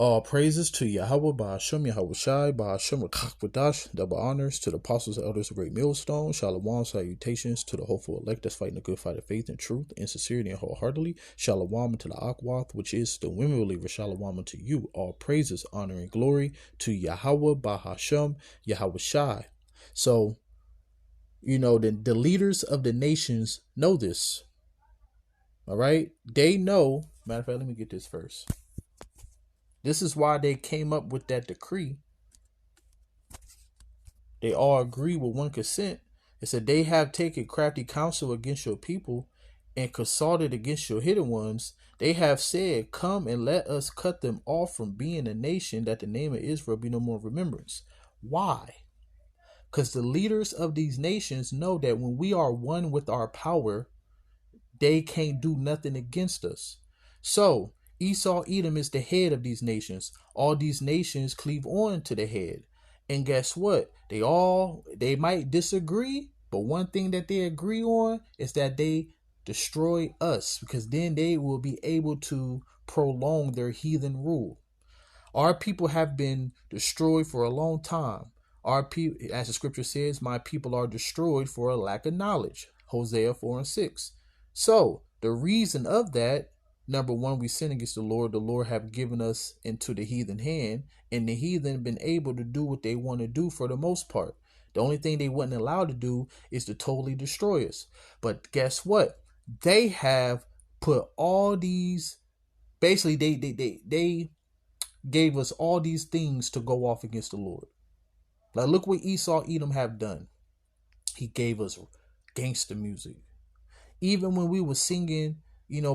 All praises to Yahweh, Ba'ashem, Yahweh Shai, Ba'ashem, Rakakbadash, double honors to the apostles and elders of Great Millstone, Shalom, salutations to the hopeful elect that's fighting the good fight of faith and truth and sincerity and wholeheartedly, Shalom to the Akwath, which is the women believer, Shalom to you. All praises, honor, and glory to Yahweh, Ba'ashem, Yahweh Shai. So, the leaders of the nations know this. All right? They know. Matter of fact, let me get this first. This is why they came up with that decree. They all agree with one consent. It said they have taken crafty counsel against your people and consulted against your hidden ones. They have said, come and let us cut them off from being a nation, that the name of Israel be no more remembrance. Why? Because the leaders of these nations know that when we are one with our power, they can't do nothing against us. So Esau, Edom is the head of these nations. All these nations cleave on to the head. And guess what? They might disagree, but one thing that they agree on is that they destroy us, because then they will be able to prolong their heathen rule. Our people have been destroyed for a long time. Our people, as the scripture says, my people are destroyed for a lack of knowledge. Hosea 4:6. So the reason of that, number one, we sin against the Lord. The Lord have given us into the heathen hand, and the heathen been able to do what they want to do for the most part. The only thing they wasn't allowed to do is to totally destroy us. But guess what? They have put all these, basically they gave us all these things to go off against the Lord. Like, look what Esau, Edom have done. He gave us gangster music. Even when we were singing,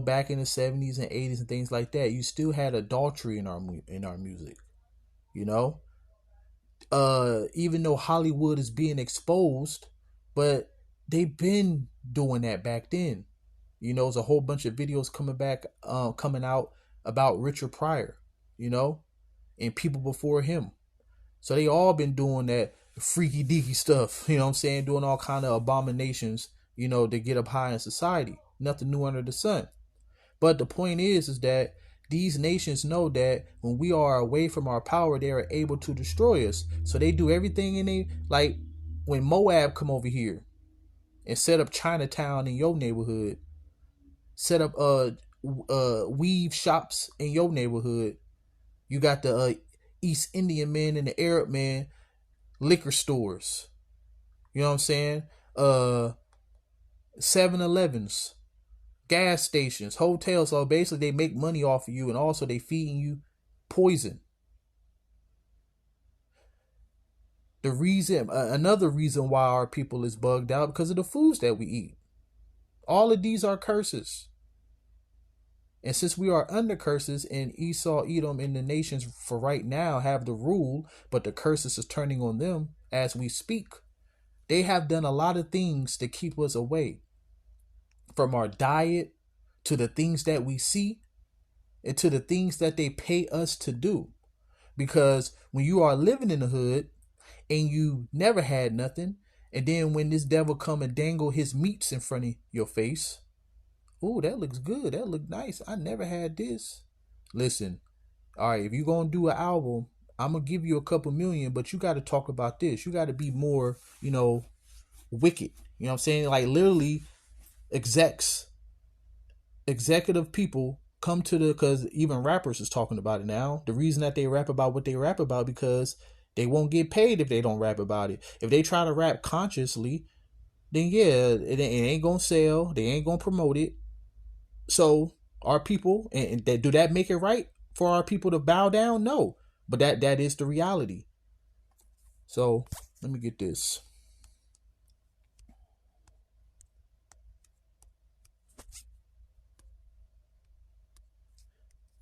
back in the 70s and 80s and things like that, you still had adultery in our music. Even though Hollywood is being exposed, but they've been doing that back then. There's a whole bunch of videos coming out about Richard Pryor, and people before him. So they all been doing that freaky deaky stuff, doing all kind of abominations, to get up high in society. Nothing new under the sun. But the point is that these nations know that when we are away from our power, they are able to destroy us. So they do everything like when Moab come over here and set up Chinatown in your neighborhood, set up weave shops in your neighborhood. You got the East Indian men and the Arab men, liquor stores. You know what I'm saying? 7-Elevens, gas stations, hotels. So basically they make money off of you, and also they feeding you poison. Another reason why our people is bugged out, because of the foods that we eat. All of these are curses. And since we are under curses, and Esau, Edom, and the nations for right now have the rule, but the curses is turning on them as we speak, they have done a lot of things to keep us away from our diet, to the things that we see, and to the things that they pay us to do. Because when you are living in the hood and you never had nothing, and then when this devil come and dangle his meats in front of your face, oh, that looks good, that look nice, I never had this. Listen, all right, if you're gonna do an album, I'm gonna give you a couple million, but you got to talk about this. You got to be more, wicked. You know what I'm saying? Like, literally, executive people come to because even rappers is talking about it now. The reason that they rap about what they rap about, because they won't get paid if they don't rap about it. If they try to rap consciously, then yeah, it ain't gonna sell. They ain't gonna promote it. So our people, and do that make it right for our people to bow down? No, but that is the reality. So let me get this.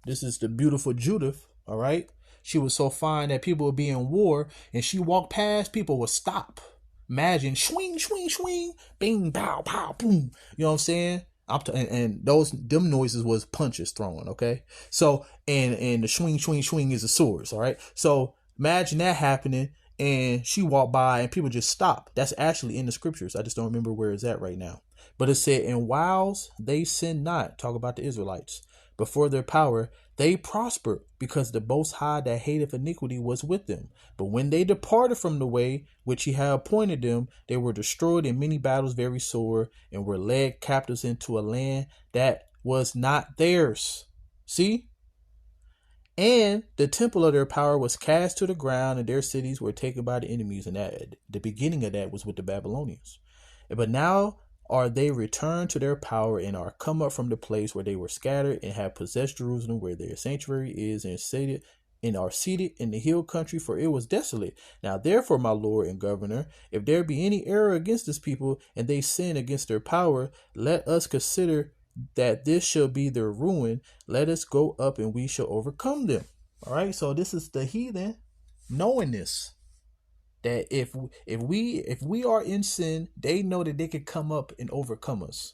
This is the beautiful Judith, all right? She was so fine that people would be in war, and she walked past, people would stop. Imagine, swing, swing, swing, bing, bow, pow, boom. You know what I'm saying? And them noises was punches thrown, okay? So, and the swing, swing, swing is the swords, all right? So imagine that happening, and she walked by, and people just stop. That's actually in the scriptures. I just don't remember where it's at right now. But it said, and whiles they sin not, talk about the Israelites, before their power, They prospered because the Most High that hateth iniquity was with them. But when they departed from the way which he had appointed them, they were destroyed in many battles very sore, and were led captives into a land that was not theirs. See? And the temple of their power was cast to the ground, and their cities were taken by the enemies. And that the beginning of that was with the Babylonians. But now are they returned to their power, and are come up from the place where they were scattered, and have possessed Jerusalem, where their sanctuary is, and are seated in the hill country, for it was desolate. Now therefore, my lord and governor, if there be any error against this people, and they sin against their power, let us consider that this shall be their ruin. Let us go up, and we shall overcome them. All right, so this is the heathen knowing this, that if we are in sin, they know that they can come up and overcome us.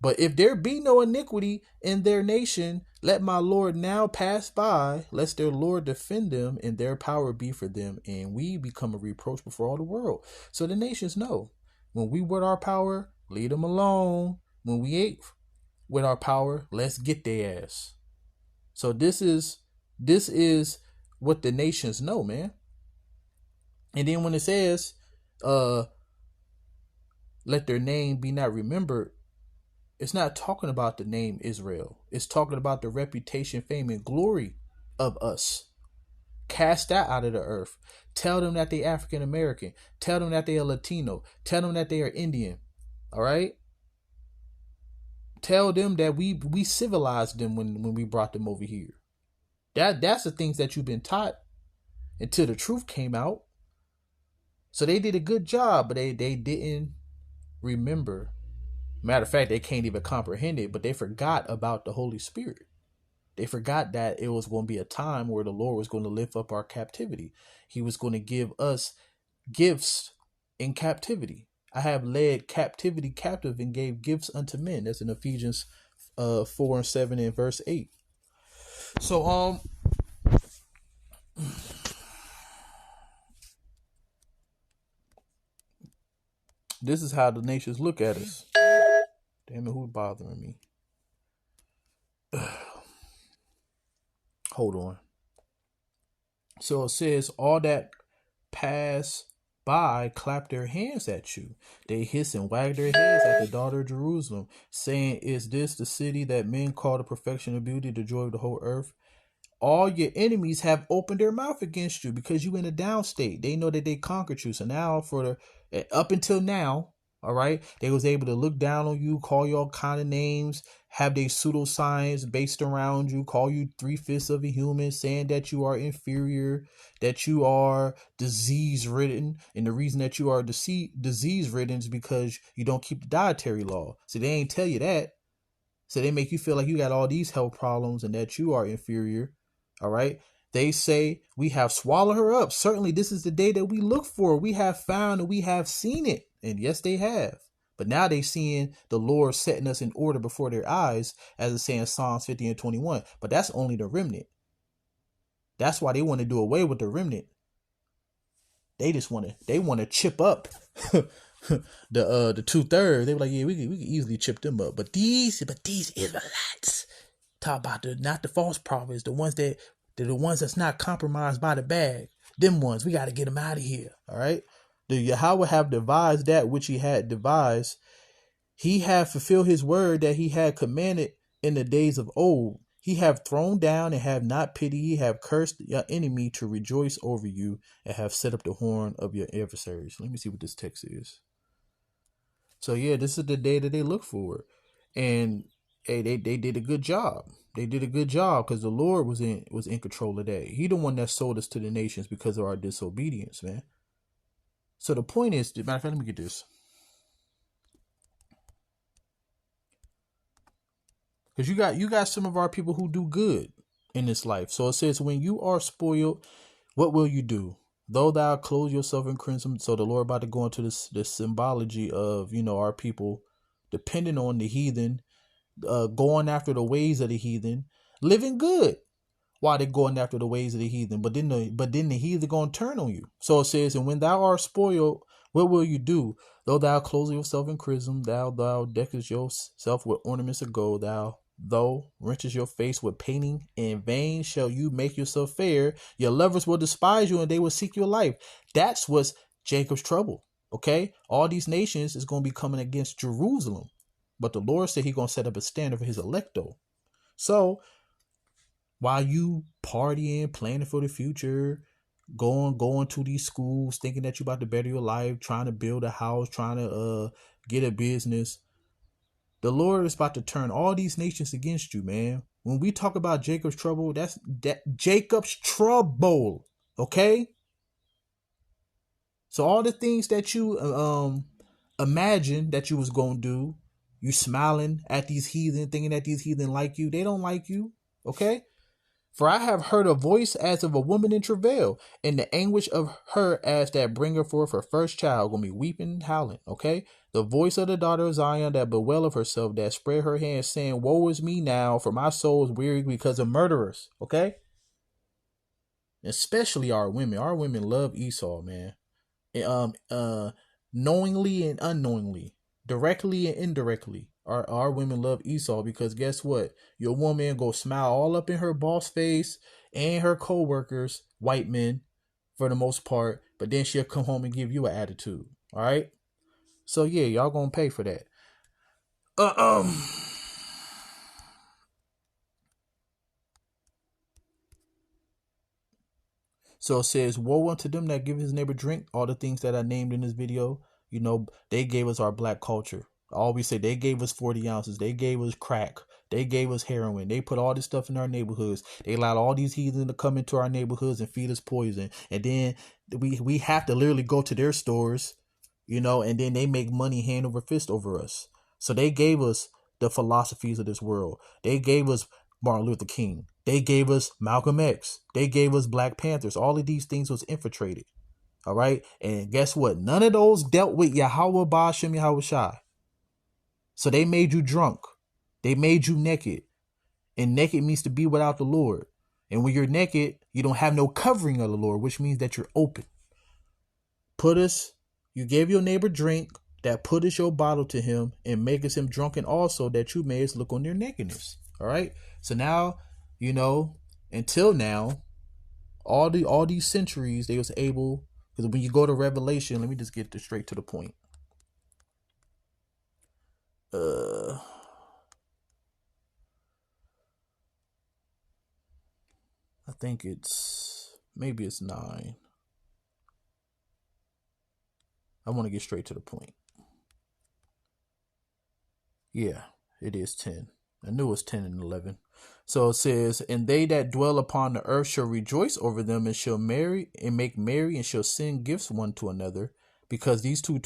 But if there be no iniquity in their nation, let my Lord now pass by, lest their Lord defend them, and their power be for them, and we become a reproach before all the world. So the nations know, when we with our power, leave them alone. When we ain't with our power, let's get their ass. So this is what the nations know, man. And then when it says, let their name be not remembered, it's not talking about the name Israel. It's talking about the reputation, fame, and glory of us. Cast that out of the earth. Tell them that they African American. Tell them that they are Latino. Tell them that they are Indian. All right? Tell them that we civilized them when we brought them over here. That's the things that you've been taught until the truth came out. So they did a good job, but they didn't remember. Matter of fact, they can't even comprehend it, but they forgot about the Holy Spirit. They forgot that it was going to be a time where the Lord was going to lift up our captivity. He was going to give us gifts in captivity. I have led captivity captive and gave gifts unto men. That's in Ephesians 4:7 and verse 8. So this is how the nations look at us. Damn it, who's bothering me? Hold on. So it says, all that pass by clap their hands at you. They hiss and wag their heads at the daughter of Jerusalem, saying, is this the city that men call the perfection of beauty, the joy of the whole earth? All your enemies have opened their mouth against you because you in a down state. They know that they conquered you. So now up until now, all right, they was able to look down on you, call you all kind of names, have their pseudoscience based around you, call you 3/5 of a human, saying that you are inferior, that you are disease ridden. And the reason that you are disease ridden is because you don't keep the dietary law. So they ain't tell you that. So they make you feel like you got all these health problems and that you are inferior. All right. They say, we have swallowed her up. Certainly this is the day that we look for. We have found and we have seen it. And yes, they have. But now they seeing the Lord setting us in order before their eyes, as it says in Psalms 50 and 21. But that's only the remnant. That's why they want to do away with the remnant. They just want to chip up the 2/3. They were like, yeah, we can easily chip them up. But these Israelites, talk about not the false prophets, the ones that's not compromised by the bag. Them ones, we got to get them out of here. All right. The Yahweh have devised that which he had devised. He had fulfilled his word that he had commanded in the days of old. He have thrown down and have not pity. He have cursed your enemy to rejoice over you, and have set up the horn of your adversaries. Let me see what this text is. So yeah, this is the day that they look for. And hey, they did a good job. They did a good job because the Lord was in control of that. He the one that sold us to the nations because of our disobedience, man. So the point is, matter of fact, let me get this. Because you got some of our people who do good in this life. So it says, when you are spoiled, what will you do? Though thou clothe yourself in crimson. So the Lord about to go into this symbology of, our people depending on the heathen, going after the ways of the heathen, living good while they're going after the ways of the heathen. But then the heathen gonna turn on you. So it says, and when thou art spoiled, what will you do? Though thou clothe yourself in crimson, thou deckest yourself with ornaments of gold, thou though wrenches your face with painting. In vain shall you make yourself fair. Your lovers will despise you and they will seek your life. That's what's Jacob's trouble. Okay? All these nations is going to be coming against Jerusalem. But the Lord said he's going to set up a standard for his elect though. So while you partying, planning for the future, going to these schools, thinking that you about to better your life, trying to build a house, trying to get a business, the Lord is about to turn all these nations against you, man. When we talk about Jacob's trouble, that's Jacob's trouble. Okay? So all the things that you imagine that you was gonna do, you smiling at these heathen, thinking that these heathen like you, they don't like you. Okay? For I have heard a voice as of a woman in travail, and the anguish of her as that bringer forth her first child, gonna be weeping and howling. Okay, the voice of the daughter of Zion that bewaileth herself, that spread her hands, saying, "Woe is me now, for my soul is weary because of murderers." Okay, especially our women. Our women love Esau, man. Knowingly and unknowingly, directly and indirectly. Our women love Esau because guess what? Your woman go smile all up in her boss face and her co-workers, white men, for the most part, but then she'll come home and give you an attitude. All right. So yeah, y'all gonna pay for that. So it says, woe unto them that give his neighbor drink. All the things that I named in this video, you know, they gave us our black culture. I always say they gave us 40 ounces. They gave us crack. They gave us heroin. They put all this stuff in our neighborhoods. They allowed all these heathen to come into our neighborhoods and feed us poison. And then we have to literally go to their stores, you know, and then they make money hand over fist over us. So they gave us the philosophies of this world. They gave us Martin Luther King. They gave us Malcolm X. They gave us Black Panthers. All of these things was infiltrated. All right. And guess what? None of those dealt with Yahweh Ba'ashem Yahweh Shai. So they made you drunk. They made you naked. And naked means to be without the Lord. And when you're naked, you don't have no covering of the Lord, which means that you're open. You gave your neighbor drink, that putteth your bottle to him, and maketh him drunken also, that you mayest look on their nakedness. All right. So now, you know, until now, all these centuries, they was able, because when you go to Revelation, let me just get this straight to the point. I think maybe it's 9. I want to get straight to the point. Yeah, it is 10. I knew it was 10 and 11. So it says, and they that dwell upon the earth shall rejoice over them, and shall marry and make merry, and shall send gifts one to another, because these two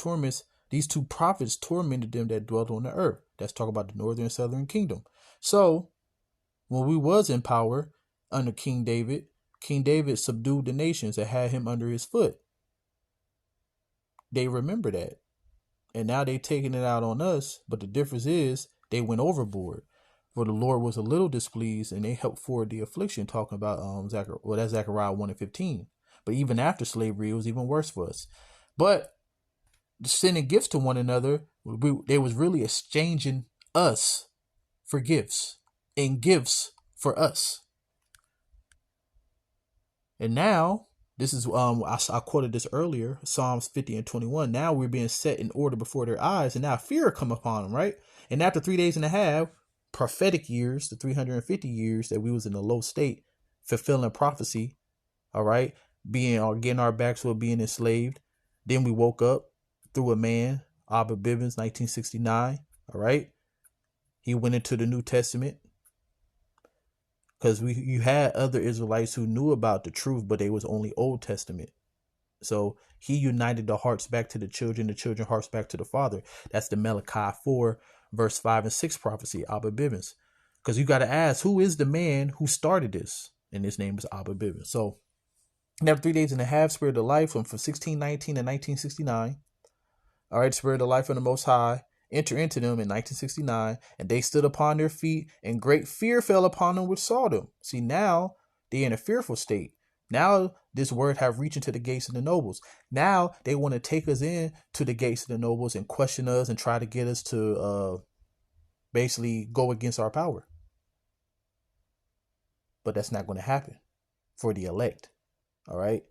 prophets tormented them that dwelt on the earth. That's talking about the northern and southern kingdom. So when we was in power under King David subdued the nations that had him under his foot. They remember that. And now they taking it out on us. But the difference is they went overboard. For the Lord was a little displeased, and they helped forward the affliction, talking about that's Zechariah 1 and 15. But even after slavery, it was even worse for us. But sending gifts to one another, they was really exchanging us for gifts, and gifts for us. And now, this is I quoted this earlier, Psalms 50 and 21. Now we're being set in order before their eyes, and now fear come upon them, right? And after 3 days and a half, prophetic years, the 350 years that we was in a low state, fulfilling prophecy, all right, getting our backs to being enslaved. Then we woke up through a man, Abba Bivens, 1969, all right. He went into the New Testament, because you had other Israelites who knew about the truth, but they was only Old Testament. So he united the hearts back to the children hearts back to the Father. That's the Malachi 4, verse 5 and 6 prophecy, Abba Bivens. Because you got to ask, who is the man who started this? And his name is Abba Bivens. So after 3 days and a half, Spirit of Life from 1619 to 1969. All right, Spirit of Life from the Most High enter into them in 1969, and they stood upon their feet, and great fear fell upon them which saw them. See, now they're in a fearful state. Now this word have reached into the gates of the nobles. Now they want to take us in to the gates of the nobles and question us and try to get us to basically go against our power. but that's not going to happen for the elect. All right.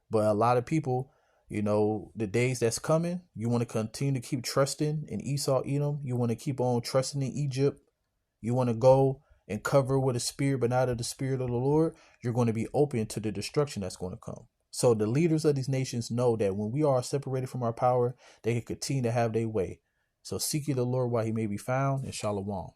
But a lot of people, the days that's coming, you want to continue to keep trusting in Esau, Edom. You want to keep on trusting in Egypt. You want to go and cover with a spirit, but not of the spirit of the Lord. You're going to be open to the destruction that's going to come. So the leaders of these nations know that when we are separated from our power, they can continue to have their way. So seek ye the Lord while he may be found, and shalom.